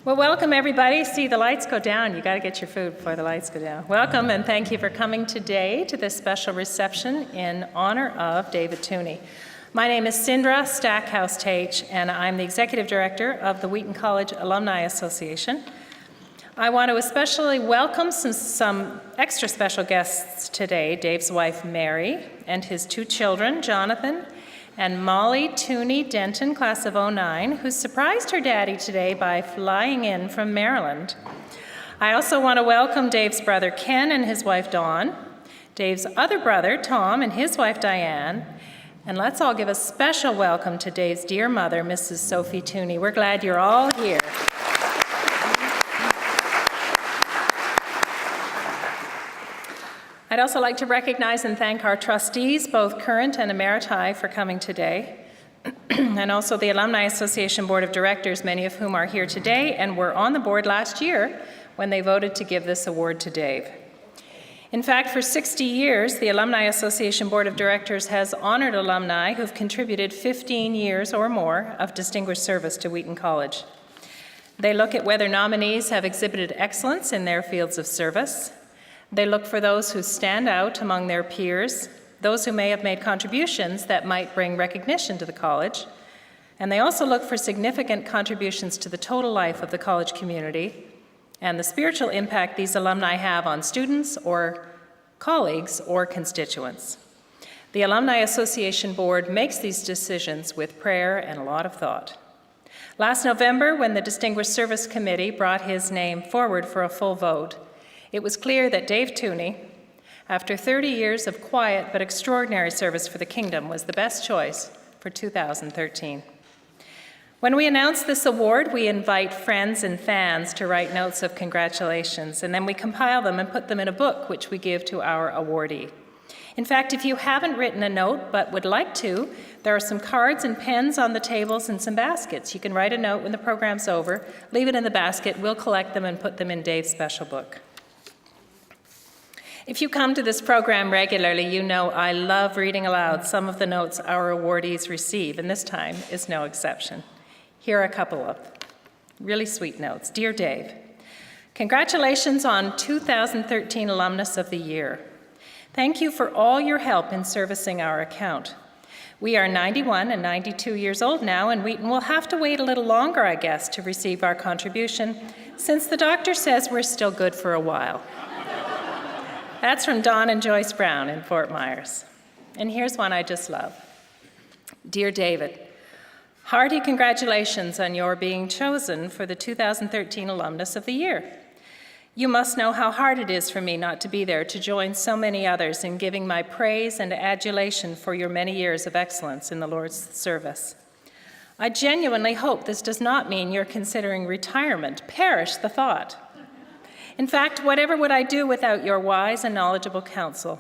Well, welcome everybody. See, the lights go down. You got to get your food before the lights go down. Welcome and thank you for coming today to this special reception in honor of David Teune. My name is Sindra Stackhouse-Tate, and I'm the Executive Director of the Wheaton College Alumni Association. I want to especially welcome some extra special guests today, Dave's wife, Mary, and his two children, Jonathan and Molly Teune Denton, class of '09, who surprised her daddy today by flying in from Maryland. I also want to welcome Dave's brother, Ken, and his wife, Dawn, Dave's other brother, Tom, and his wife, Diane, and let's all give a special welcome to Dave's dear mother, Mrs. Sophie Teune. We're glad you're all here. I'd also like to recognize and thank our trustees, both current and emeriti, for coming today, and also the Alumni Association Board of Directors, many of whom are here today and were on the board last year when they voted to give this award to Dave. In fact, for 60 years, the Alumni Association Board of Directors has honored alumni who've contributed 15 years or more of distinguished service to Wheaton College. They look at whether nominees have exhibited excellence in their fields of service. They look for those who stand out among their peers, those who may have made contributions that might bring recognition to the college, and they also look for significant contributions to the total life of the college community and the spiritual impact these alumni have on students or colleagues or constituents. The Alumni Association Board makes these decisions with prayer and a lot of thought. Last November, when the Distinguished Service Committee brought his name forward for a full vote, it was clear that Dave Teune, after 30 years of quiet but extraordinary service for the kingdom, was the best choice for 2013. When we announce this award, we invite friends and fans to write notes of congratulations, and then we compile them and put them in a book, which we give to our awardee. In fact, if you haven't written a note but would like to, there are some cards and pens on the tables and some baskets. You can write a note when the program's over, leave it in the basket, we'll collect them and put them in Dave's special book. If you come to this program regularly, you know I love reading aloud some of the notes our awardees receive, and this time is no exception. Here are a couple of really sweet notes. Dear Dave, congratulations on 2013 Alumnus of the Year. Thank you for all your help in servicing our account. We are 91 and 92 years old now, and Wheaton will have to wait a little longer, I guess, to receive our contribution, since the doctor says we're still good for a while. That's from Don and Joyce Brown in Fort Myers. And here's one I just love. Dear David, hearty congratulations on your being chosen for the 2013 Alumnus of the Year. You must know how hard it is for me not to be there to join so many others in giving my praise and adulation for your many years of excellence in the Lord's service. I genuinely hope this does not mean you're considering retirement. Perish the thought. In fact, whatever would I do without your wise and knowledgeable counsel?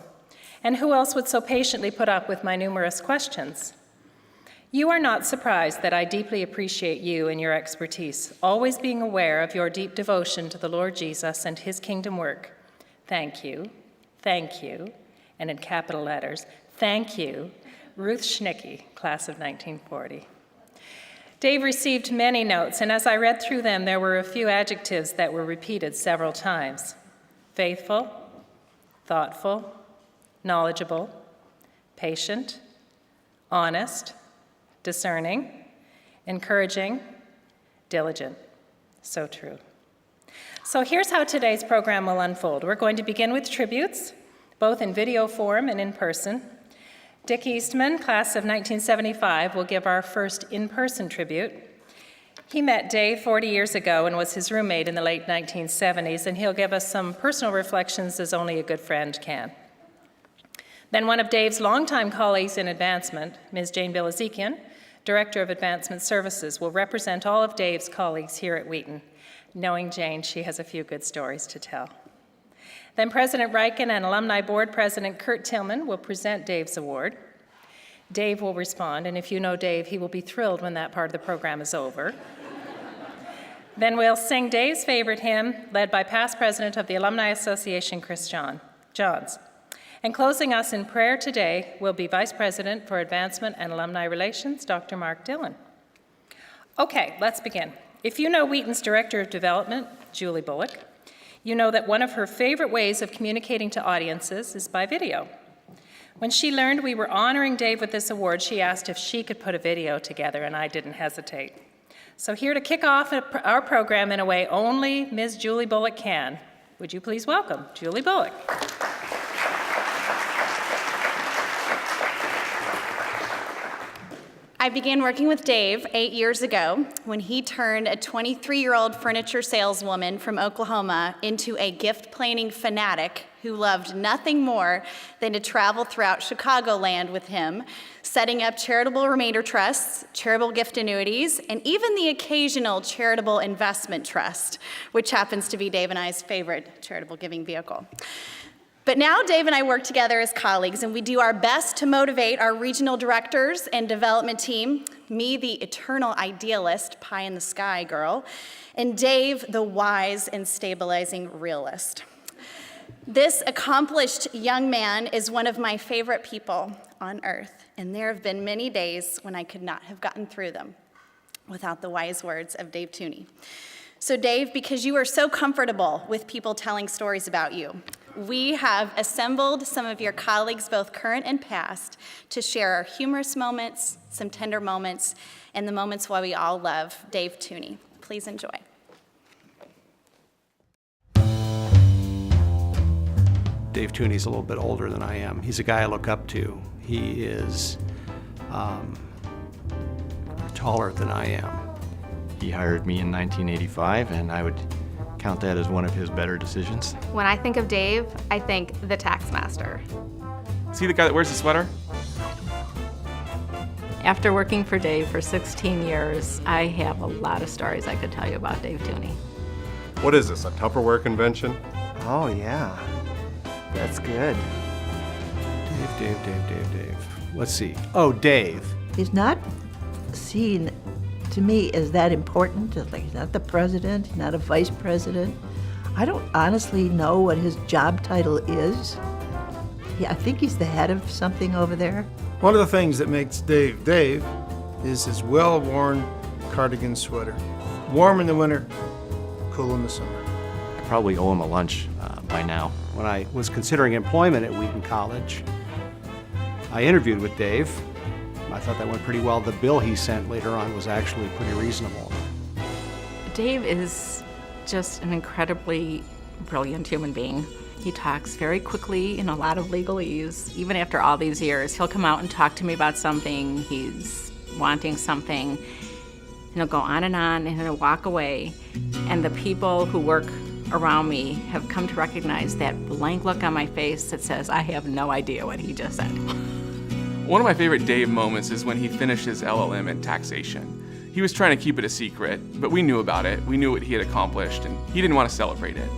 And who else would so patiently put up with my numerous questions? You are not surprised that I deeply appreciate you and your expertise, always being aware of your deep devotion to the Lord Jesus and his kingdom work. Thank you, and in capital letters, thank you, Ruth Schnicke, class of 1940. Dave received many notes, and as I read through them, there were a few adjectives that were repeated several times. Faithful, thoughtful, knowledgeable, patient, honest, discerning, encouraging, diligent. So true. So here's how today's program will unfold. We're going to begin with tributes, both in video form and in person. Dick Eastman, class of 1975, will give our first in-person tribute. He met Dave 40 years ago and was his roommate in the late 1970s, and he'll give us some personal reflections as only a good friend can. Then one of Dave's longtime colleagues in advancement, Ms. Jane Bilazikian, Director of Advancement Services, will represent all of Dave's colleagues here at Wheaton. Knowing Jane, she has a few good stories to tell. Then President Riken and Alumni Board President Kurt Tillman will present Dave's award. Dave will respond, and if you know Dave, he will be thrilled when that part of the program is over. Then we'll sing Dave's favorite hymn, led by past president of the Alumni Association, Chris Johns. And closing us in prayer today will be Vice President for Advancement and Alumni Relations, Dr. Mark Dillon. Okay, let's begin. If you know Wheaton's Director of Development, Julie Bullock, you know that one of her favorite ways of communicating to audiences is by video. When she learned we were honoring Dave with this award, she asked if she could put a video together, and I didn't hesitate. So here to kick off our program in a way only Ms. Julie Bullock can, would you please welcome Julie Bullock. I began working with Dave 8 years ago when he turned a 23-year-old furniture saleswoman from Oklahoma into a gift planning fanatic who loved nothing more than to travel throughout Chicagoland with him, setting up charitable remainder trusts, charitable gift annuities, and even the occasional charitable investment trust, which happens to be Dave and I's favorite charitable giving vehicle. But now Dave and I work together as colleagues, and we do our best to motivate our regional directors and development team, me, the eternal idealist, pie in the sky girl, and Dave, the wise and stabilizing realist. This accomplished young man is one of my favorite people on earth, and there have been many days when I could not have gotten through them without the wise words of Dave Teune. So Dave, because you are so comfortable with people telling stories about you, we have assembled some of your colleagues, both current and past, to share our humorous moments, some tender moments, and the moments why we all love Dave Teune. Please enjoy. Dave Teune's a little bit older than I am. He's a guy I look up to. He is taller than I am. He hired me in 1985, and I would count that as one of his better decisions. When I think of Dave, I think the tax master. Is he the guy that wears the sweater? After working for Dave for 16 years, I have a lot of stories I could tell you about Dave Teune. What is this, a Tupperware convention? Oh, yeah. That's good. Dave. Let's see. Oh, Dave. He's not seen, to me, as that important. Like, he's not the president, he's not a vice president. I don't honestly know what his job title is. Yeah, I think he's the head of something over there. One of the things that makes Dave Dave is his well-worn cardigan sweater. Warm in the winter, cool in the summer. I probably owe him a lunch by now. When I was considering employment at Wheaton College, I interviewed with Dave. I thought that went pretty well. The bill he sent later on was actually pretty reasonable. Dave is just an incredibly brilliant human being. He talks very quickly in a lot of legalese. Even after all these years, he'll come out and talk to me about something. He's wanting something. And he'll go on, and he'll walk away. And the people who work around me have come to recognize that blank look on my face that says, I have no idea what he just said. One of my favorite Dave moments is when he finished his LLM in taxation. He was trying to keep it a secret, but we knew about it. We knew what he had accomplished, and he didn't want to celebrate it.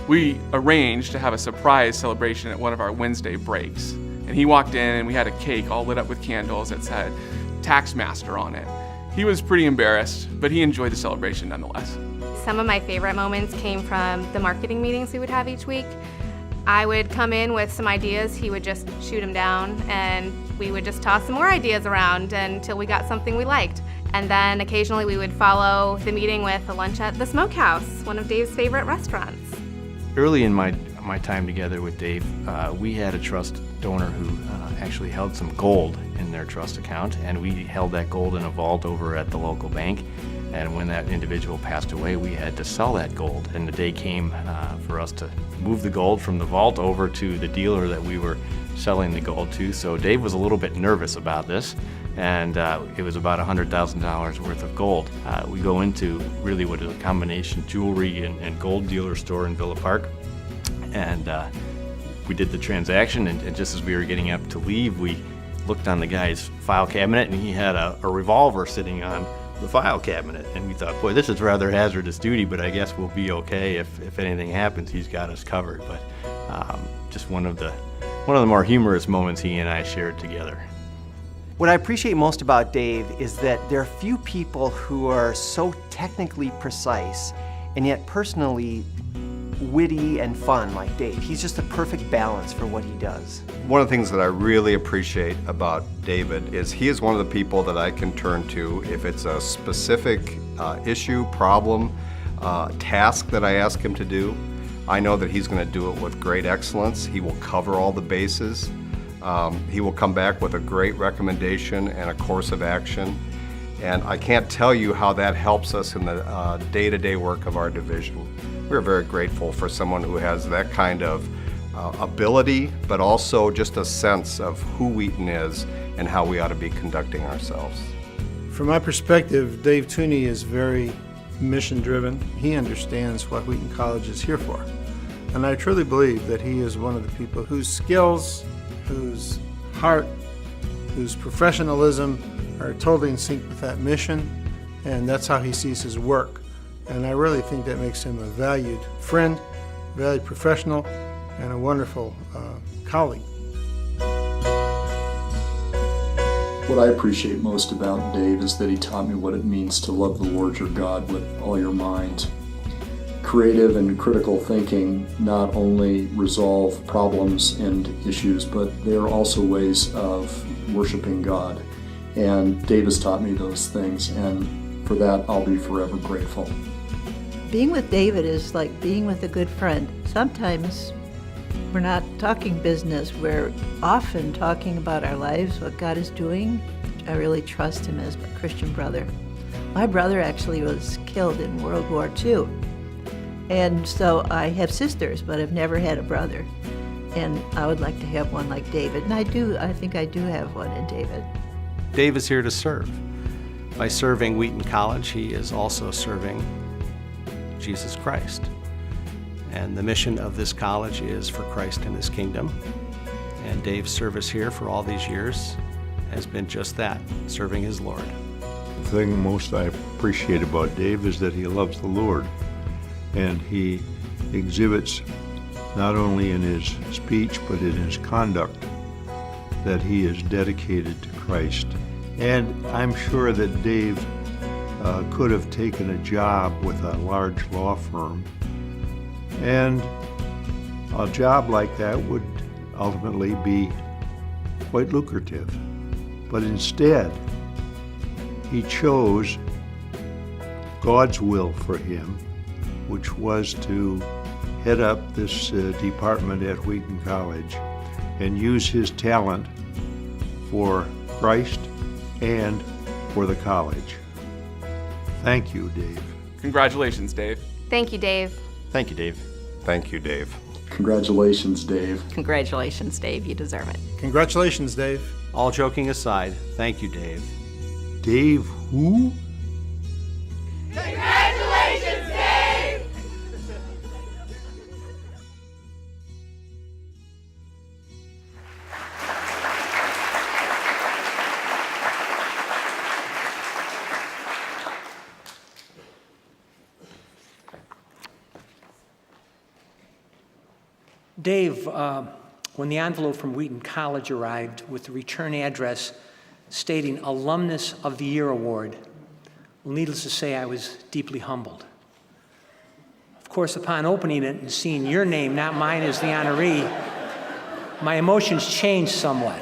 We arranged to have a surprise celebration at one of our Wednesday breaks. And he walked in, and we had a cake all lit up with candles that said Tax Master on it. He was pretty embarrassed, but he enjoyed the celebration nonetheless. Some of my favorite moments came from the marketing meetings we would have each week. I would come in with some ideas, he would just shoot them down, and we would just toss some more ideas around until we got something we liked. And then occasionally we would follow the meeting with a lunch at the Smokehouse, one of Dave's favorite restaurants. Early in my time together with Dave, we had a trust donor who actually held some gold in their trust account, and we held that gold in a vault over at the local bank. And when that individual passed away, we had to sell that gold. And the day came for us to move the gold from the vault over to the dealer that we were selling the gold to. So Dave was a little bit nervous about this, and it was about $100,000 worth of gold. We go into really what is a combination jewelry and gold dealer store in Villa Park. And we did the transaction, and just as we were getting up to leave, we looked on the guy's file cabinet, and he had a revolver sitting on the file cabinet, and we thought, boy, this is rather hazardous duty, but I guess we'll be okay if anything happens. He's got us covered. But just one of the more humorous moments he and I shared together. What I appreciate most about Dave is that there are few people who are so technically precise and yet personally witty and fun like Dave. He's just a perfect balance for what he does. One of the things that I really appreciate about David is he is one of the people that I can turn to if it's a specific issue, problem, task that I ask him to do, I know that he's going to do it with great excellence. He will cover all the bases. He will come back with a great recommendation and a course of action. And I can't tell you how that helps us in the day-to-day work of our division. We're very grateful for someone who has that kind of ability, but also just a sense of who Wheaton is and how we ought to be conducting ourselves. From my perspective, Dave Teune is very mission-driven. He understands what Wheaton College is here for. And I truly believe that he is one of the people whose skills, whose heart, whose professionalism are totally in sync with that mission, and that's how he sees his work. And I really think that makes him a valued friend, valued professional, and a wonderful colleague. What I appreciate most about Dave is that he taught me what it means to love the Lord your God with all your mind. Creative and critical thinking not only resolve problems and issues, but they are also ways of worshiping God. And Dave has taught me those things, and for that I'll be forever grateful. Being with David is like being with a good friend. Sometimes we're not talking business, we're often talking about our lives, what God is doing. I really trust him as a Christian brother. My brother actually was killed in World War II. And so I have sisters, but I've never had a brother. And I would like to have one like David. And I think I do have one in David. Dave is here to serve. By serving Wheaton College, he is also serving Jesus Christ. And the mission of this college is for Christ and his kingdom. And Dave's service here for all these years has been just that, serving his Lord. The thing most I appreciate about Dave is that he loves the Lord. And he exhibits, not only in his speech, but in his conduct, that he is dedicated to Christ. And I'm sure that Dave could have taken a job with a large law firm. And a job like that would ultimately be quite lucrative. But instead, he chose God's will for him, which was to head up this department at Wheaton College and use his talent for Christ and for the college. Thank you, Dave. Congratulations, Dave. Thank you, Dave. Thank you, Dave. Thank you, Dave. Congratulations, Dave. Congratulations, Dave. You deserve it. Congratulations, Dave. All joking aside, thank you, Dave. Dave who? Congratulations, Dave! Dave, when the envelope from Wheaton College arrived with the return address stating Alumnus of the Year Award, well, needless to say, I was deeply humbled. Of course, upon opening it and seeing your name, not mine, as the honoree, my emotions changed somewhat.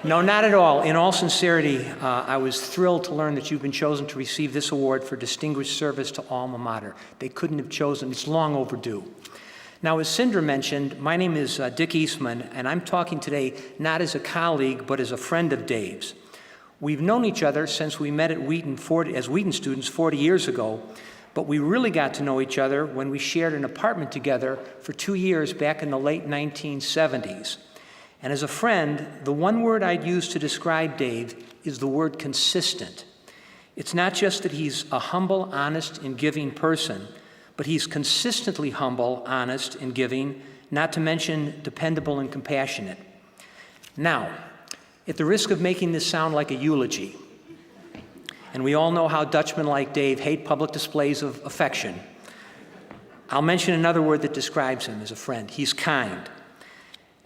No, not at all. In all sincerity, I was thrilled to learn that you've been chosen to receive this award for distinguished service to Alma Mater. They couldn't have chosen, it's long overdue. Now, as Sindra mentioned, my name is Dick Eastman, and I'm talking today not as a colleague, but as a friend of Dave's. We've known each other since we met at Wheaton as Wheaton students 40 years ago, but we really got to know each other when we shared an apartment together for 2 years back in the late 1970s. And as a friend, the one word I'd use to describe Dave is the word consistent. It's not just that he's a humble, honest, and giving person, but he's consistently humble, honest, and giving, not to mention dependable and compassionate. Now, at the risk of making this sound like a eulogy, and we all know how Dutchmen like Dave hate public displays of affection, I'll mention another word that describes him as a friend. He's kind.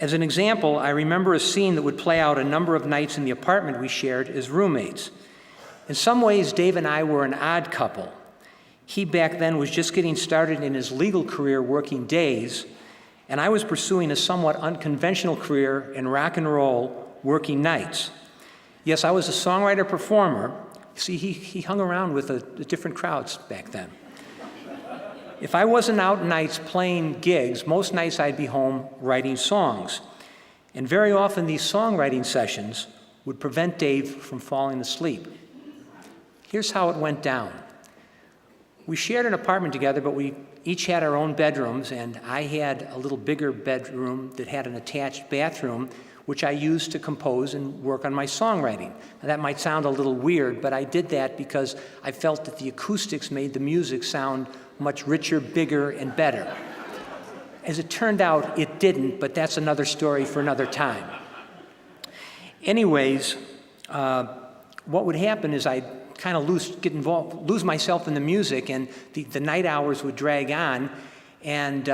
As an example, I remember a scene that would play out a number of nights in the apartment we shared as roommates. In some ways, Dave and I were an odd couple. He back then was just getting started in his legal career working days, and I was pursuing a somewhat unconventional career in rock and roll working nights. Yes, I was a songwriter-performer, See, he hung around with the different crowds back then. If I wasn't out nights playing gigs, most nights I'd be home writing songs. And very often these songwriting sessions would prevent Dave from falling asleep. Here's how it went down. We shared an apartment together, but we each had our own bedrooms, and I had a little bigger bedroom that had an attached bathroom, which I used to compose and work on my songwriting. Now, that might sound a little weird, but I did that because I felt that the acoustics made the music sound much richer, bigger, and better. As it turned out, it didn't, but that's another story for another time. Anyways, what would happen is I'd kind of lose myself in the music, and the night hours would drag on, and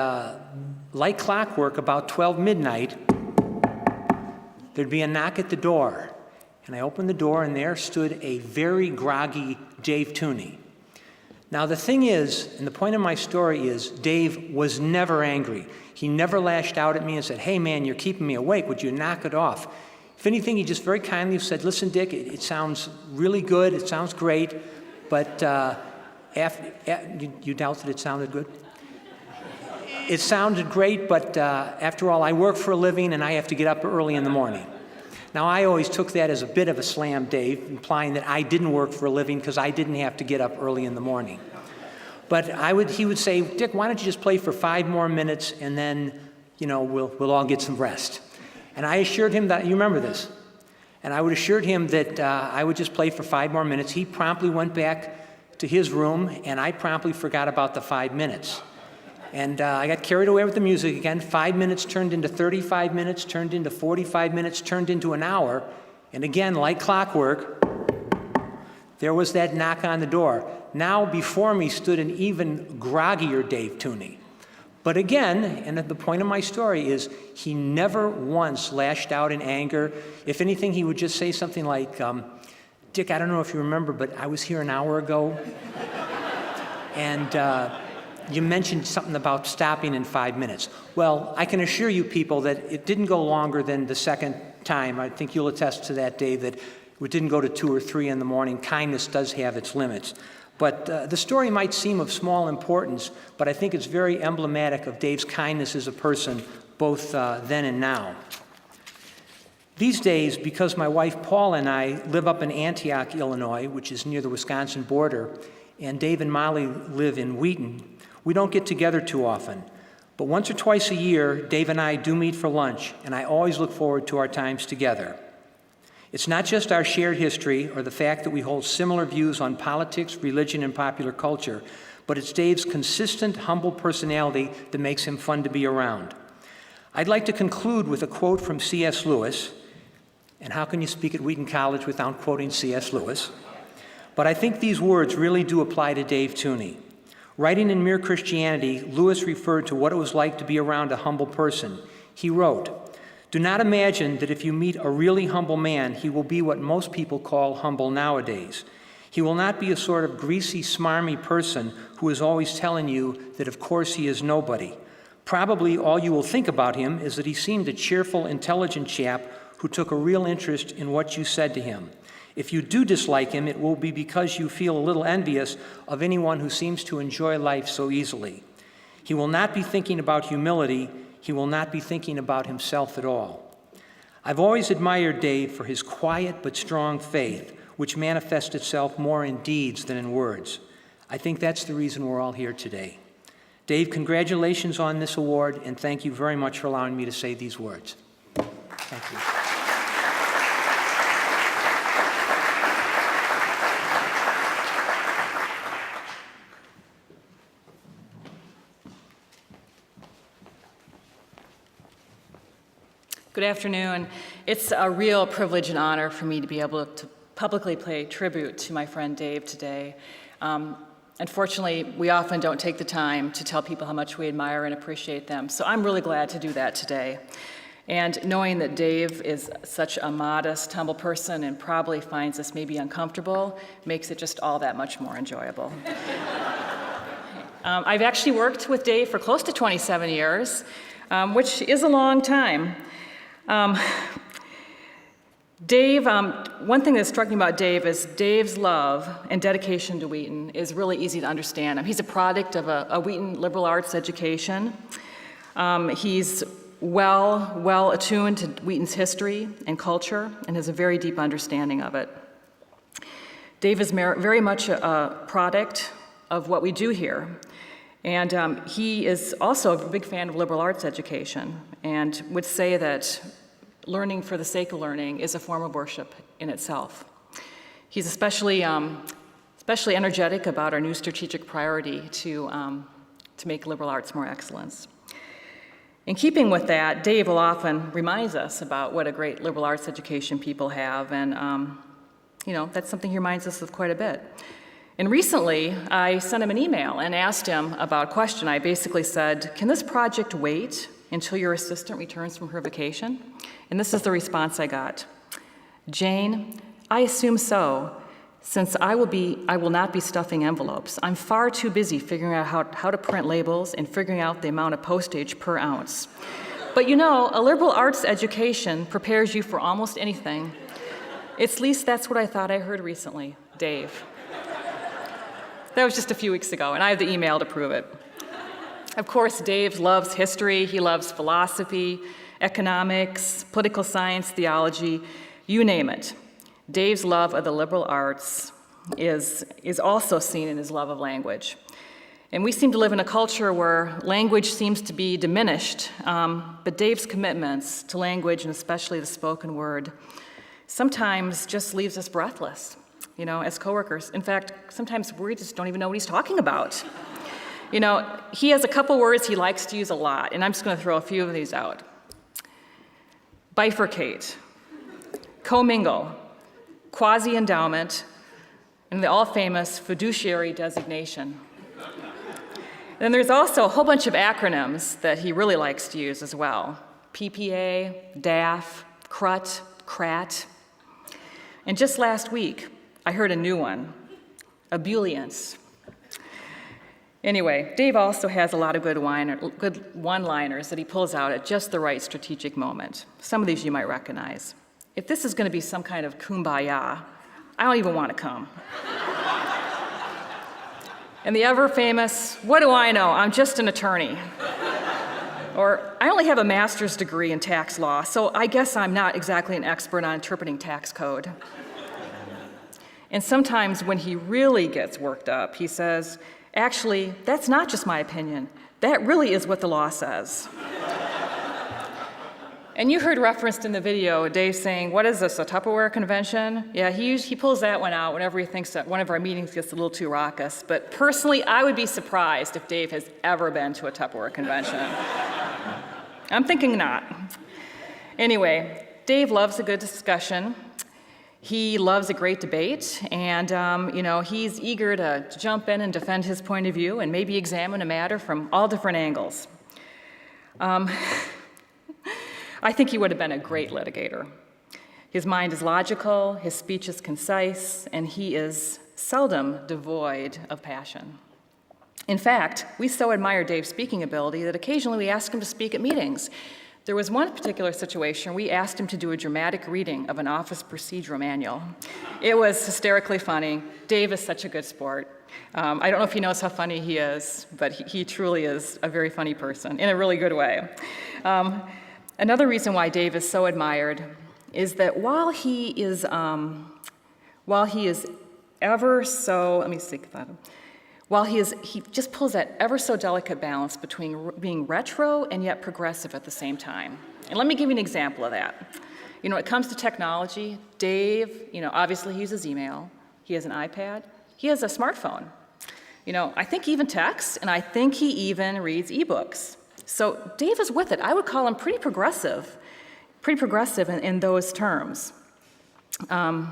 like clockwork, about 12 midnight, there'd be a knock at the door, and I opened the door, and there stood a very groggy Dave Teune. Now, the thing is, and the point of my story is, Dave was never angry. He never lashed out at me and said, "Hey, man, you're keeping me awake. Would you knock it off?" If anything, he just very kindly said, "Listen, Dick, it sounds really good. It sounds great, but you doubt that it sounded good? It sounded great, but after all, I work for a living, and I have to get up early in the morning." Now, I always took that as a bit of a slam, Dave, implying that I didn't work for a living because I didn't have to get up early in the morning. But he would say, "Dick, why don't you just play for 5 more minutes, and then, we'll all get some rest." And I assured him that, you remember this, and I would assured him that I would just play for 5 more minutes. He promptly went back to his room, and I promptly forgot about the 5 minutes. And I got carried away with the music again. 5 minutes turned into 35 minutes, turned into 45 minutes, turned into an hour. And again, like clockwork, there was that knock on the door. Now before me stood an even groggier Dave Teune. But again, and the point of my story is, he never once lashed out in anger. If anything, he would just say something like, "Dick, I don't know if you remember, but I was here an hour ago. And you mentioned something about stopping in 5 minutes." Well, I can assure you people that it didn't go longer than the second time. I think you'll attest to that, Dave, that it didn't go to 2 or 3 in the morning. Kindness does have its limits. But the story might seem of small importance, but I think it's very emblematic of Dave's kindness as a person, both then and now. These days, because my wife Paul and I live up in Antioch, Illinois, which is near the Wisconsin border, and Dave and Molly live in Wheaton, we don't get together too often. But once or twice a year, Dave and I do meet for lunch, and I always look forward to our times together. It's not just our shared history or the fact that we hold similar views on politics, religion, and popular culture, but it's Dave's consistent, humble personality that makes him fun to be around. I'd like to conclude with a quote from C.S. Lewis, and how can you speak at Wheaton College without quoting C.S. Lewis? But I think these words really do apply to Dave Teune. Writing in Mere Christianity, Lewis referred to what it was like to be around a humble person. He wrote, "Do not imagine that if you meet a really humble man, he will be what most people call humble nowadays. He will not be a sort of greasy, smarmy person who is always telling you that of course he is nobody. Probably all you will think about him is that he seemed a cheerful, intelligent chap who took a real interest in what you said to him. If you do dislike him, it will be because you feel a little envious of anyone who seems to enjoy life so easily. He will not be thinking about humility. He will not be thinking about himself at all." I've always admired Dave for his quiet but strong faith, which manifests itself more in deeds than in words. I think that's the reason we're all here today. Dave, congratulations on this award, and thank you very much for allowing me to say these words. Thank you. Good afternoon. It's a real privilege and honor for me to be able to publicly pay tribute to my friend Dave today. Unfortunately, we often don't take the time to tell people how much we admire and appreciate them, so I'm really glad to do that today. And knowing that Dave is such a modest, humble person and probably finds this maybe uncomfortable makes it just all that much more enjoyable. I've actually worked with Dave for close to 27 years, which is a long time. Dave, one thing that struck me about Dave is Dave's love and dedication to Wheaton is really easy to understand. He's a product of a Wheaton liberal arts education. He's well attuned to Wheaton's history and culture and has a very deep understanding of it. Dave is very much a product of what we do here. And he is also a big fan of liberal arts education and would say that learning for the sake of learning is a form of worship in itself. He's especially energetic about our new strategic priority to make liberal arts more excellence. In keeping with that, Dave will often remind us about what a great liberal arts education people have, and that's something he reminds us of quite a bit. And recently, I sent him an email and asked him about a question. I basically said, can this project wait until your assistant returns from her vacation? And this is the response I got. Jane, I assume so, since I will not be stuffing envelopes. I'm far too busy figuring out how to print labels and figuring out the amount of postage per ounce. But a liberal arts education prepares you for almost anything. At least that's what I thought I heard recently, Dave. That was just a few weeks ago, and I have the email to prove it. Of course, Dave loves history, he loves philosophy, economics, political science, theology, you name it. Dave's love of the liberal arts is also seen in his love of language. And we seem to live in a culture where language seems to be diminished, but Dave's commitments to language, and especially the spoken word, sometimes just leaves us breathless, as coworkers. In fact, sometimes we just don't even know what he's talking about. He has a couple words he likes to use a lot, and I'm just going to throw a few of these out. Bifurcate, commingle, quasi-endowment, and the all-famous fiduciary designation. And there's also a whole bunch of acronyms that he really likes to use as well. PPA, DAF, CRUT, CRAT. And just last week, I heard a new one, ebullience. Anyway, Dave also has a lot of good one-liners that he pulls out at just the right strategic moment. Some of these you might recognize. If this is going to be some kind of kumbaya, I don't even want to come. And the ever-famous, what do I know? I'm just an attorney. Or, I only have a master's degree in tax law, so I guess I'm not exactly an expert on interpreting tax code. And sometimes when he really gets worked up, he says, actually, that's not just my opinion. That really is what the law says. And you heard referenced in the video Dave saying, what is this, a Tupperware convention? Yeah, he pulls that one out whenever he thinks that one of our meetings gets a little too raucous. But personally, I would be surprised if Dave has ever been to a Tupperware convention. I'm thinking not. Anyway, Dave loves a good discussion. He loves a great debate, and he's eager to jump in and defend his point of view and maybe examine a matter from all different angles. I think he would have been a great litigator. His mind is logical, his speech is concise, and he is seldom devoid of passion. In fact, we so admire Dave's speaking ability that occasionally we ask him to speak at meetings. There was one particular situation we asked him to do a dramatic reading of an office procedural manual. It was hysterically funny. Dave is such a good sport. I don't know if he knows how funny he is, but he truly is a very funny person in a really good way. Another reason why Dave is so admired is that while he is ever so, let me think about him. He just pulls that ever so delicate balance between being retro and yet progressive at the same time. And let me give you an example of that. When it comes to technology, Dave, obviously he uses email, he has an iPad, he has a smartphone. I think he even texts, and I think he even reads ebooks. So Dave is with it. I would call him pretty progressive in those terms. And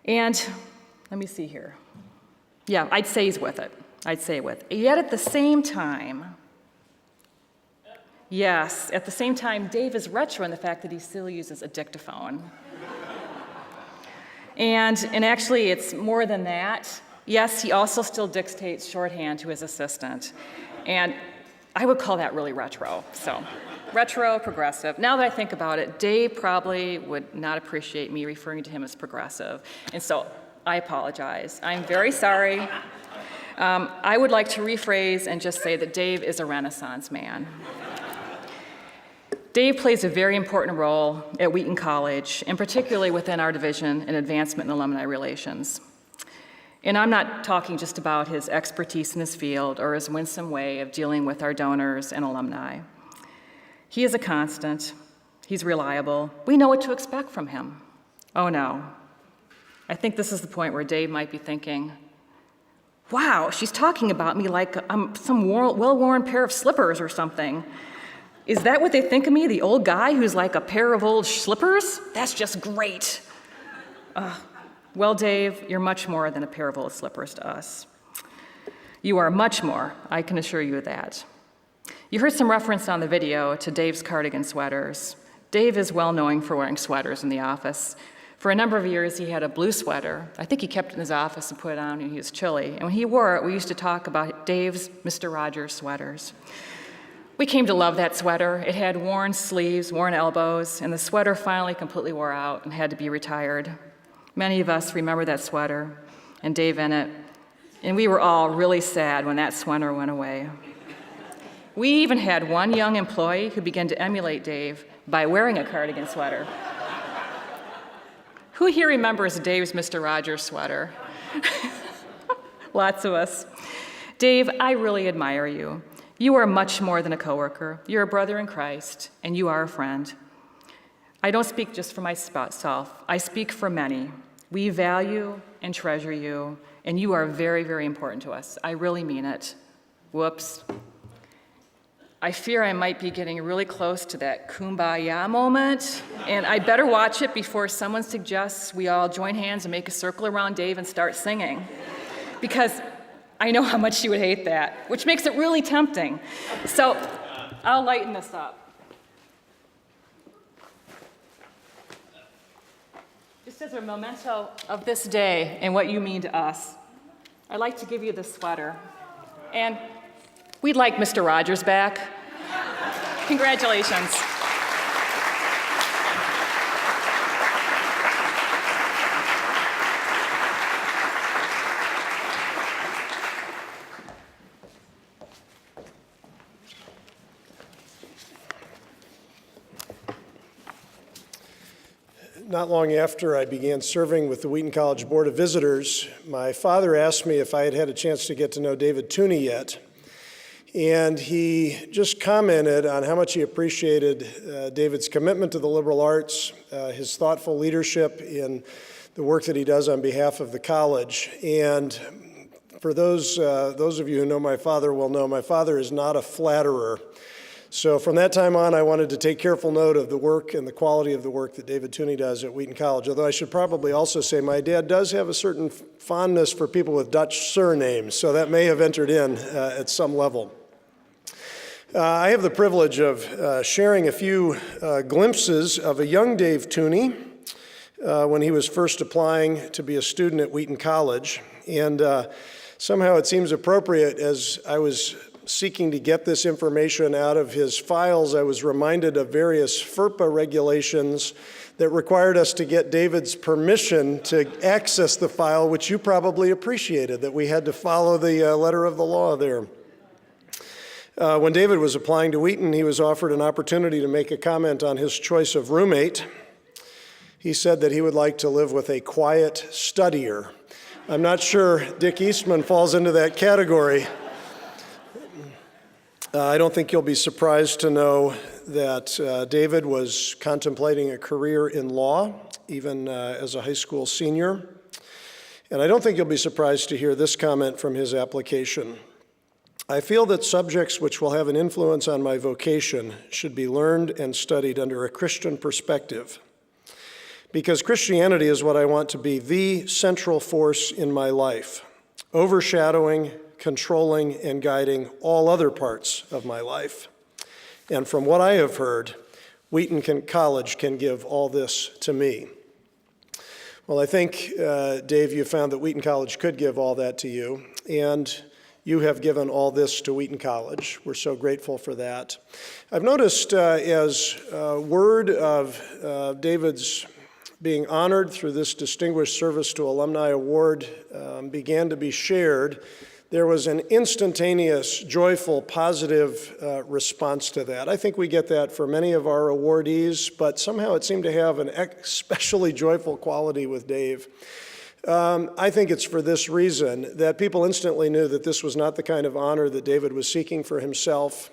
let me see here. Yeah, I'd say he's with it. Yet at the same time, Dave is retro in the fact that he still uses a dictaphone. And actually, it's more than that. Yes, he also still dictates shorthand to his assistant. And I would call that really retro. So, retro, progressive. Now that I think about it, Dave probably would not appreciate me referring to him as progressive. And so I apologize. I'm very sorry. I would like to rephrase and just say that Dave is a Renaissance man. Dave plays a very important role at Wheaton College, and particularly within our division in advancement and alumni relations. And I'm not talking just about his expertise in his field or his winsome way of dealing with our donors and alumni. He is a constant. He's reliable. We know what to expect from him. Oh no. I think this is the point where Dave might be thinking, wow, she's talking about me like I'm some well-worn pair of slippers or something. Is that what they think of me, the old guy who's like a pair of old slippers? That's just great. Well, Dave, you're much more than a pair of old slippers to us. You are much more, I can assure you of that. You heard some reference on the video to Dave's cardigan sweaters. Dave is well known for wearing sweaters in the office. For a number of years, he had a blue sweater. I think he kept it in his office and put it on when he was chilly. And when he wore it, we used to talk about Dave's Mr. Rogers sweaters. We came to love that sweater. It had worn sleeves, worn elbows, and the sweater finally completely wore out and had to be retired. Many of us remember that sweater and Dave in it, and we were all really sad when that sweater went away. We even had one young employee who began to emulate Dave by wearing a cardigan sweater. Who here remembers Dave's Mr. Rogers sweater? Lots of us. Dave, I really admire you. You are much more than a coworker. You're a brother in Christ, and you are a friend. I don't speak just for myself. I speak for many. We value and treasure you, and you are very, very important to us. I really mean it. Whoops. I fear I might be getting really close to that kumbaya moment, and I better watch it before someone suggests we all join hands and make a circle around Dave and start singing. Because I know how much you would hate that, which makes it really tempting. So I'll lighten this up. Just as a memento of this day and what you mean to us, I'd like to give you this sweater. And we'd like Mr. Rogers back. Congratulations. Not long after I began serving with the Wheaton College Board of Visitors, my father asked me if I had had a chance to get to know David Teune yet. And he just commented on how much he appreciated David's commitment to the liberal arts, his thoughtful leadership in the work that he does on behalf of the college. And for those of you who know my father will know, my father is not a flatterer. So from that time on, I wanted to take careful note of the work and the quality of the work that David Teune does at Wheaton College, although I should probably also say my dad does have a certain fondness for people with Dutch surnames, so that may have entered in at some level. I have the privilege of sharing a few glimpses of a young Dave Teune when he was first applying to be a student at Wheaton College, and somehow it seems appropriate as I was seeking to get this information out of his files, I was reminded of various FERPA regulations that required us to get David's permission to access the file, which you probably appreciated, that we had to follow the letter of the law there. When David was applying to Wheaton, he was offered an opportunity to make a comment on his choice of roommate. He said that he would like to live with a quiet studier. I'm not sure Dick Eastman falls into that category. I don't think you'll be surprised to know that David was contemplating a career in law, even as a high school senior. And I don't think you'll be surprised to hear this comment from his application. I feel that subjects which will have an influence on my vocation should be learned and studied under a Christian perspective, because Christianity is what I want to be the central force in my life, overshadowing, controlling, and guiding all other parts of my life. And from what I have heard, Wheaton College can give all this to me. Well, I think, Dave, you found that Wheaton College could give all that to you, and you have given all this to Wheaton College. We're so grateful for that. I've noticed as word of David's being honored through this Distinguished Service to Alumni Award began to be shared, there was an instantaneous, joyful, positive response to that. I think we get that for many of our awardees, but somehow it seemed to have an especially joyful quality with Dave. I think it's for this reason that people instantly knew that this was not the kind of honor that David was seeking for himself,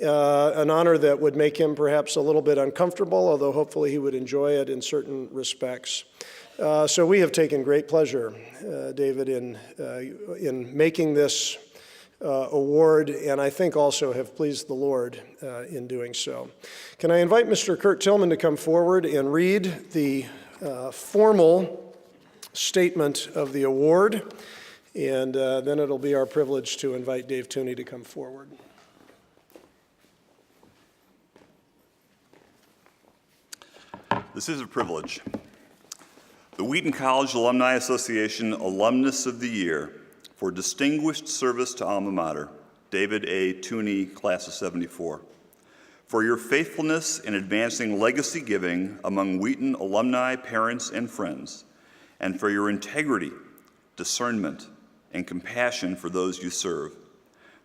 an honor that would make him perhaps a little bit uncomfortable, although hopefully he would enjoy it in certain respects. So we have taken great pleasure, David, in making this award, and I think also have pleased the Lord in doing so. Can I invite Mr. Kurt Tillman to come forward and read the formal statement of the award, and then it'll be our privilege to invite Dave Teune to come forward. This is a privilege. The Wheaton College Alumni Association Alumnus of the Year for distinguished service to Alma Mater, David A. Teune, Class of 74. For your faithfulness in advancing legacy giving among Wheaton alumni, parents, and friends, and for your integrity, discernment, and compassion for those you serve.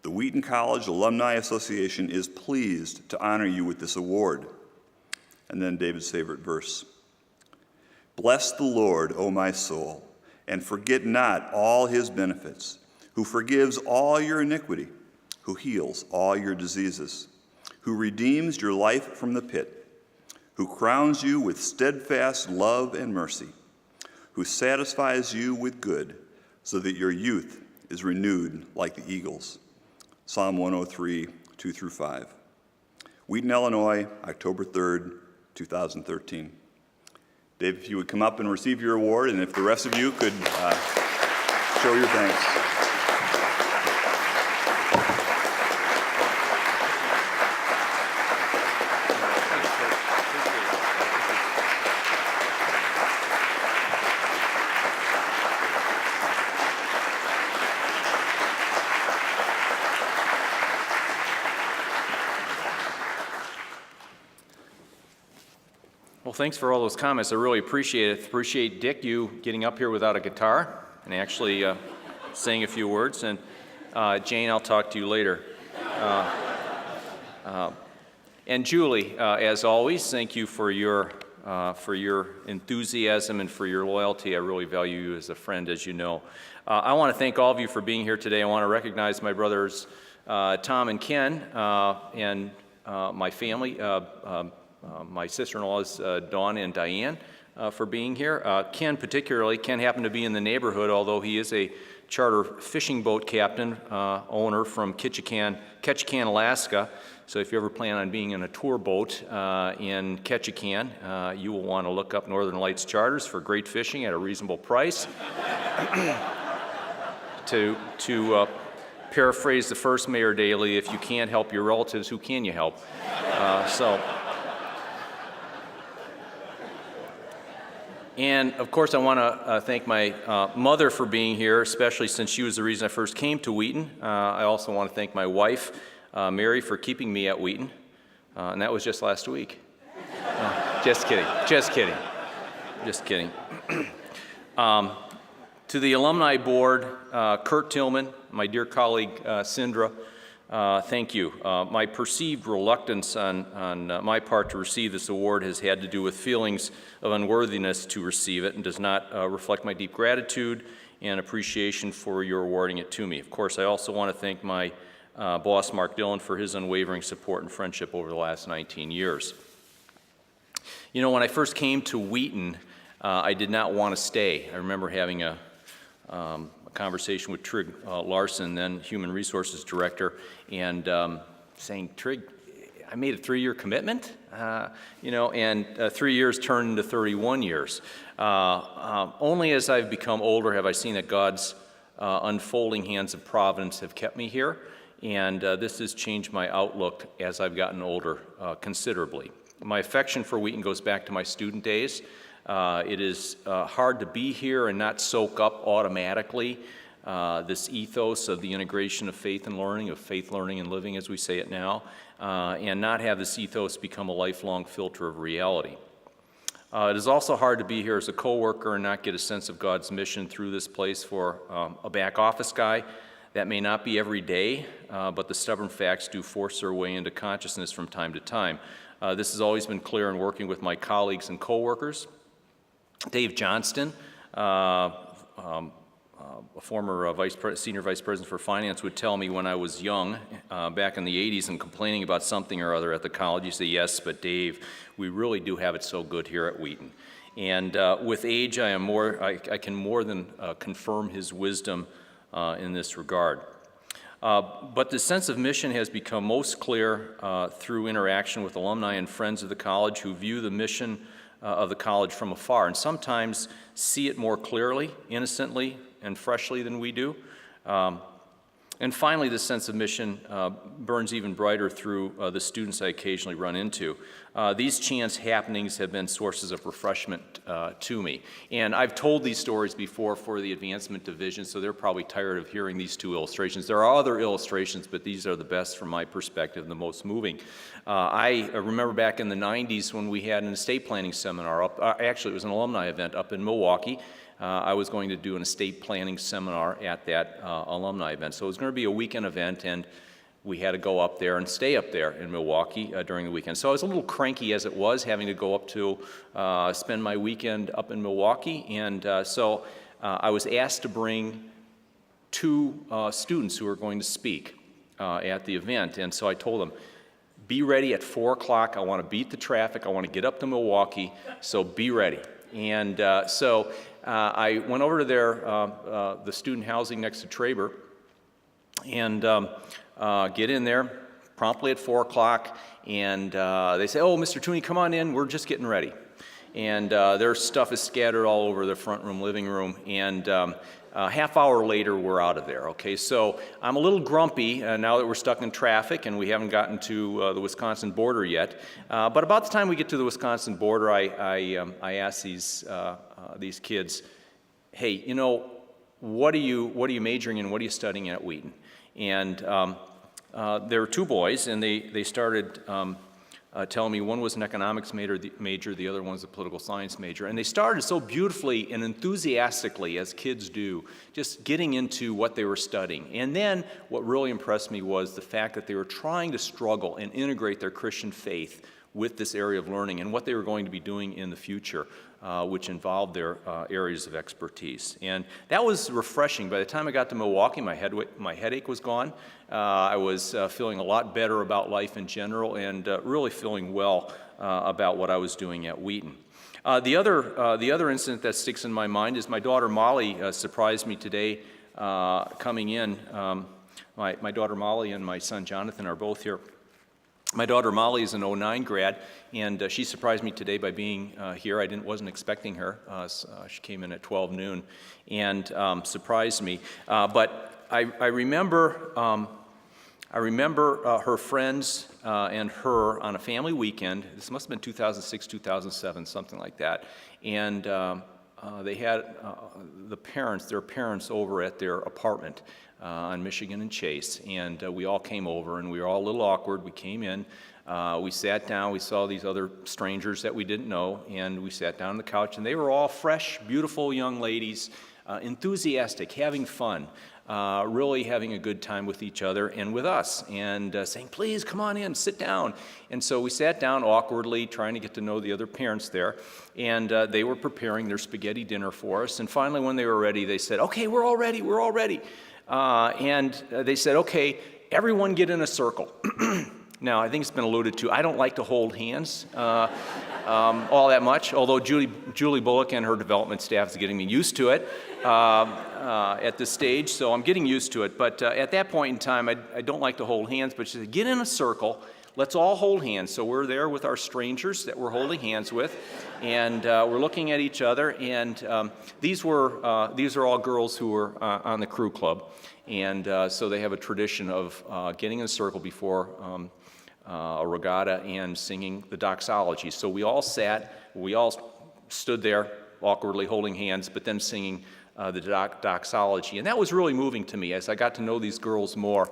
The Wheaton College Alumni Association is pleased to honor you with this award. And then David's favorite verse. Bless the Lord, O my soul, and forget not all his benefits, who forgives all your iniquity, who heals all your diseases, who redeems your life from the pit, who crowns you with steadfast love and mercy, who satisfies you with good, so that your youth is renewed like the eagles. Psalm 103, 2 through 5. Wheaton, Illinois, October 3rd, 2013. Dave, if you would come up and receive your award, and if the rest of you could show your thanks. Well, thanks for all those comments. I really appreciate it. Appreciate, Dick, you getting up here without a guitar and actually saying a few words. And Jane, I'll talk to you later. And Julie, as always, thank you for your enthusiasm and for your loyalty. I really value you as a friend, as you know. I want to thank all of you for being here today. I want to recognize my brothers Tom and Ken and my family. My sister-in-laws, Dawn and Diane, for being here. Ken particularly, Ken happened to be in the neighborhood, although he is a charter fishing boat captain, owner from Ketchikan, Alaska. So if you ever plan on being in a tour boat in Ketchikan, you will want to look up Northern Lights Charters for great fishing at a reasonable price. To paraphrase the first Mayor Daley, if you can't help your relatives, who can you help? And of course, I want to thank my mother for being here, especially since she was the reason I first came to Wheaton. I also want to thank my wife, Mary, for keeping me at Wheaton. And that was just last week. Just kidding. To the Alumni Board, Kurt Tillman, my dear colleague, Sindra, thank you. My perceived reluctance on my part to receive this award has had to do with feelings of unworthiness to receive it and does not reflect my deep gratitude and appreciation for your awarding it to me. Of course, I also want to thank my boss, Mark Dillon, for his unwavering support and friendship over the last 19 years. You know, when I first came to Wheaton, I did not want to stay. I remember having a conversation with Trig Larson, then Human Resources Director, and saying, Trig, I made a 3-year commitment, and 3 years turned into 31 years. Only as I've become older have I seen that God's unfolding hands of providence have kept me here, and this has changed my outlook as I've gotten older considerably. My affection for Wheaton goes back to my student days. It is hard to be here and not soak up automatically this ethos of the integration of faith and learning, and living as we say it now, and not have this ethos become a lifelong filter of reality. It is also hard to be here as a coworker and not get a sense of God's mission through this place for a back office guy. That may not be every day, but the stubborn facts do force their way into consciousness from time to time. This has always been clear in working with my colleagues and coworkers. Dave Johnston, a former senior vice president for finance, would tell me when I was young, back in the 80s, and complaining about something or other at the college, he'd say, "Yes, but Dave, we really do have it so good here at Wheaton." And with age, I can more than confirm his wisdom in this regard. But the sense of mission has become most clear through interaction with alumni and friends of the college who view the mission of the college from afar and sometimes see it more clearly, innocently, and freshly than we do. And finally, this sense of mission burns even brighter through the students I occasionally run into. These chance happenings have been sources of refreshment to me. And I've told these stories before for the advancement division, so they're probably tired of hearing these two illustrations. There are other illustrations, but these are the best from my perspective and the most moving. I remember back in the 90s when we had an estate planning seminar actually it was an alumni event up in Milwaukee. I was going to do an estate planning seminar at that alumni event. So it was going to be a weekend event, and we had to go up there and stay up there in Milwaukee during the weekend. So I was a little cranky as it was, having to go up to spend my weekend up in Milwaukee. And so I was asked to bring two students who were going to speak at the event. And so I told them, be ready at 4 o'clock. I want to beat the traffic. I want to get up to Milwaukee, so be ready. And so I went over to the student housing next to Traber and get in there promptly at 4 o'clock. And they say, "Oh, Mr. Teune, come on in. We're just getting ready." And their stuff is scattered all over the front room, living room. And a half hour later, we're out of there, okay? So I'm a little grumpy now that we're stuck in traffic and we haven't gotten to the Wisconsin border yet. But about the time we get to the Wisconsin border, I ask these kids, "Hey, you know, what are you majoring in? What are you studying at Wheaton?" And there were two boys, and they started telling me one was an economics major, the other one was a political science major. And they started so beautifully and enthusiastically, as kids do, just getting into what they were studying. And then what really impressed me was the fact that they were trying to struggle and integrate their Christian faith with this area of learning and what they were going to be doing in the future, which involved their areas of expertise. And that was refreshing. By the time I got to Milwaukee, my headache was gone. I was feeling a lot better about life in general and really feeling well about what I was doing at Wheaton. The other incident that sticks in my mind is my daughter Molly surprised me today coming in. My daughter Molly and my son Jonathan are both here. My daughter Molly is an 09 grad, and she surprised me today by being here. I wasn't expecting her. She came in at 12 noon and surprised me. But I remember her friends and her on a family weekend. This must have been 2006, 2007, something like that. And they had their parents over at their apartment on Michigan and Chase, and we all came over, and we were all a little awkward. We came in, we sat down, we saw these other strangers that we didn't know, and we sat down on the couch, and they were all fresh, beautiful young ladies, enthusiastic, having fun, really having a good time with each other and with us, and saying, "Please, come on in, sit down." And so we sat down awkwardly, trying to get to know the other parents there, and they were preparing their spaghetti dinner for us, and finally when they were ready, they said, "Okay, we're all ready, we're all ready." And they said, "Okay, everyone get in a circle." Now, I think it's been alluded to, I don't like to hold hands all that much, although Julie Bullock and her development staff is getting me used to it at this stage, so I'm getting used to it. But at that point in time, I don't like to hold hands, but she said, "Get in a circle. Let's all hold hands." So we're there with our strangers that we're holding hands with, and we're looking at each other. And these are all girls who were on the crew club, and so they have a tradition of getting in a circle before a regatta and singing the doxology. So we all stood there awkwardly holding hands, but then singing the doxology. And that was really moving to me as I got to know these girls more.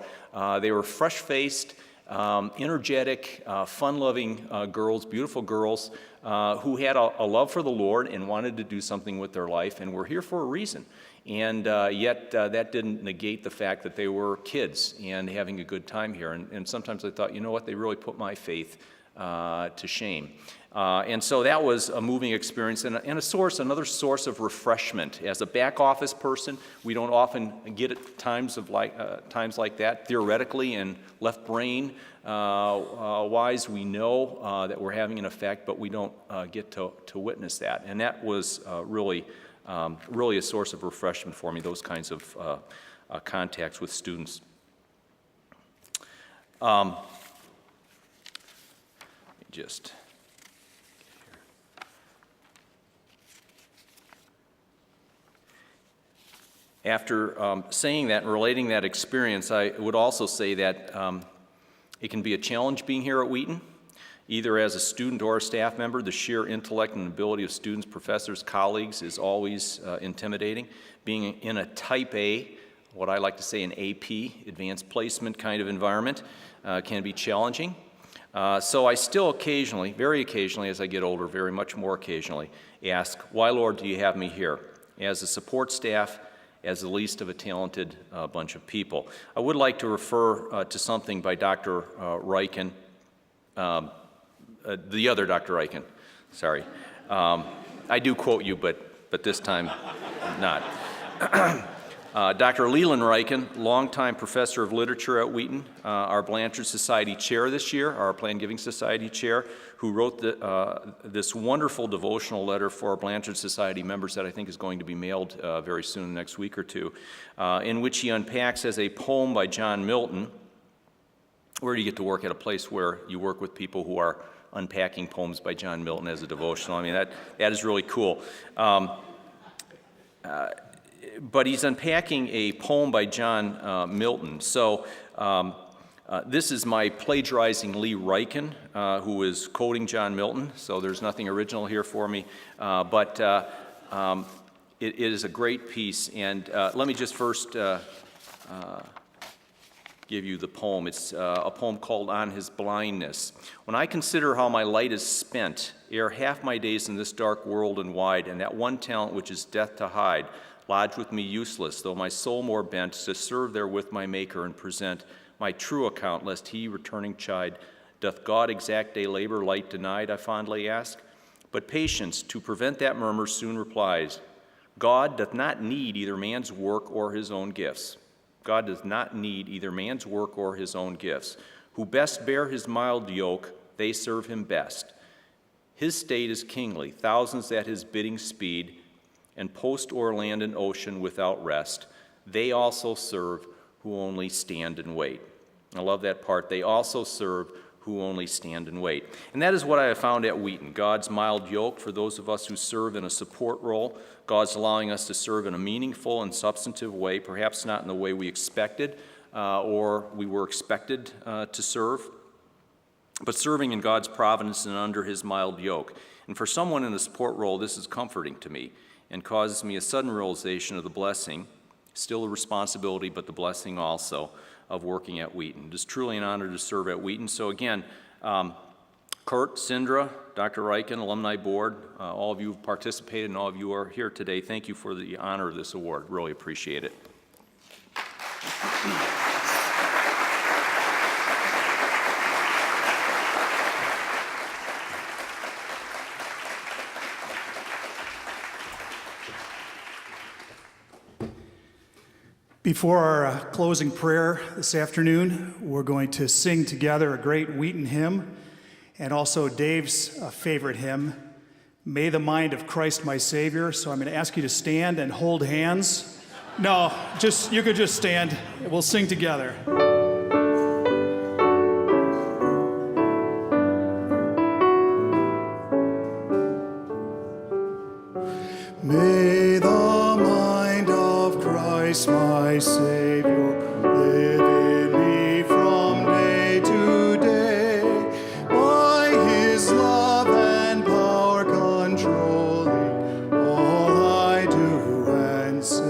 They were fresh-faced, energetic, fun-loving girls, beautiful girls who had a love for the Lord and wanted to do something with their life and were here for a reason. And yet that didn't negate the fact that they were kids and having a good time here. And sometimes I thought, you know what, they really put my faith to shame. And so that was a moving experience and another source of refreshment. As a back office person, we don't often get at times like that. Theoretically and left brain wise, we know that we're having an effect, but we don't get to witness that. And that was really a source of refreshment for me, those kinds of contacts with students. Just after saying that and relating that experience, I would also say that it can be a challenge being here at Wheaton, either as a student or a staff member. The sheer intellect and ability of students, professors, colleagues is always intimidating. Being in a type A, what I like to say an AP, advanced placement kind of environment, can be challenging. So I still occasionally, very occasionally as I get older, very much more occasionally, ask, why, Lord, do you have me here? As a support staff, as the least of a talented bunch of people. I would like to refer to something by Dr. Reichen, the other Dr. Reichen, sorry. I do quote you, but this time not. Dr. Leland Reichen, longtime professor of literature at Wheaton, our Blanchard Society chair this year, our Plan Giving Society chair, who wrote this wonderful devotional letter for our Blanchard Society members that I think is going to be mailed very soon, next week or two, in which he unpacks as a poem by John Milton. Where do you get to work at a place where you work with people who are unpacking poems by John Milton as a devotional? I mean, that is really cool. But he's unpacking a poem by John Milton. So this is my plagiarizing Lee Reichen, who is quoting John Milton, so there's nothing original here for me. But it is a great piece, and let me just first give you the poem. It's a poem called On His Blindness. When I consider how my light is spent, ere half my days in this dark world and wide, and that one talent which is death to hide, lodge with me useless, though my soul more bent to serve there with my Maker and present my true account, lest he returning chide. Doth God exact day labor light denied, I fondly ask? But patience, to prevent that murmur, soon replies, God doth not need either man's work or his own gifts. God doth not need either man's work or his own gifts. Who best bear his mild yoke, they serve him best. His state is kingly, thousands at his bidding speed, and post o'er land and ocean without rest. They also serve who only stand and wait. I love that part. They also serve who only stand and wait. And that is what I have found at Wheaton. God's mild yoke for those of us who serve in a support role. God's allowing us to serve in a meaningful and substantive way, perhaps not in the way we expected or we were expected to serve, but serving in God's providence and under his mild yoke. And for someone in a support role, this is comforting to me and causes me a sudden realization of the blessing, still a responsibility, but the blessing also of working at Wheaton. It is truly an honor to serve at Wheaton. So again, Kurt, Sindra, Dr. Reichen, Alumni Board, all of you who participated and all of you who are here today, thank you for the honor of this award. Really appreciate it. Before our closing prayer this afternoon, we're going to sing together a great Wheaton hymn and also Dave's favorite hymn, May the Mind of Christ My Savior. So I'm going to ask you to stand and hold hands. No, you could just stand. We'll sing together. May the mind of Christ my Savior live in me from day to day, by his love and power controlling all I do and say.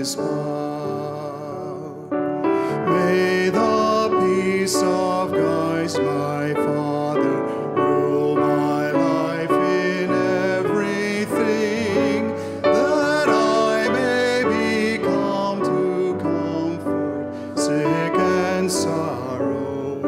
his power. May the peace of Christ my Father rule my life in everything, that I may become to comfort sick and sorrowing.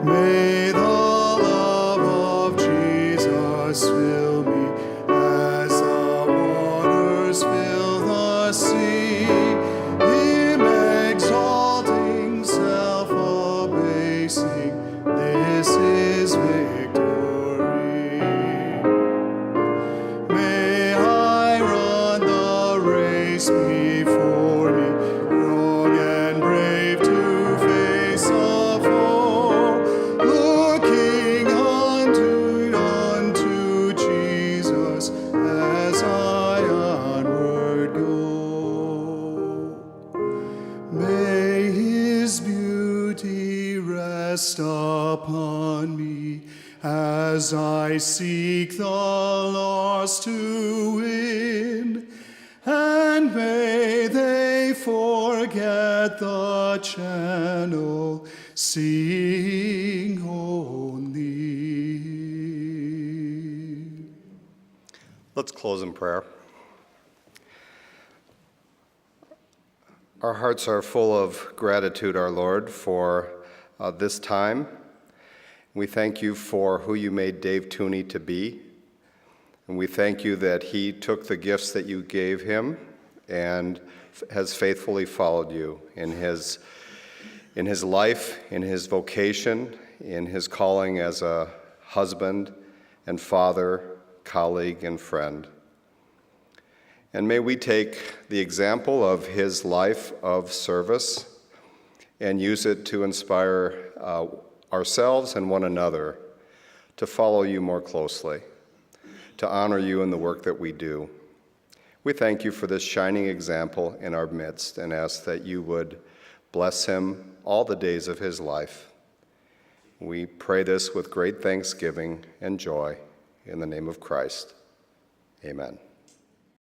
May the love of Jesus fill me as the waters fill the sea, him exalting, self-abasing, this is victory. May I run the race before me, strong and brave to face a foe, looking unto Jesus as I onward go. May his beauty rest upon me as I seek the lost to win, and may they forget the channel, seeing only. Let's close in prayer. Our hearts are full of gratitude, our Lord, for this time. We thank you for who you made Dave Teune to be. And we thank you that he took the gifts that you gave him and has faithfully followed you in his life, in his vocation, in his calling as a husband and father, colleague, and friend. And may we take the example of his life of service and use it to inspire ourselves and one another to follow you more closely, to honor you in the work that we do. We thank you for this shining example in our midst and ask that you would bless him all the days of his life. We pray this with great thanksgiving and joy in the name of Christ. Amen.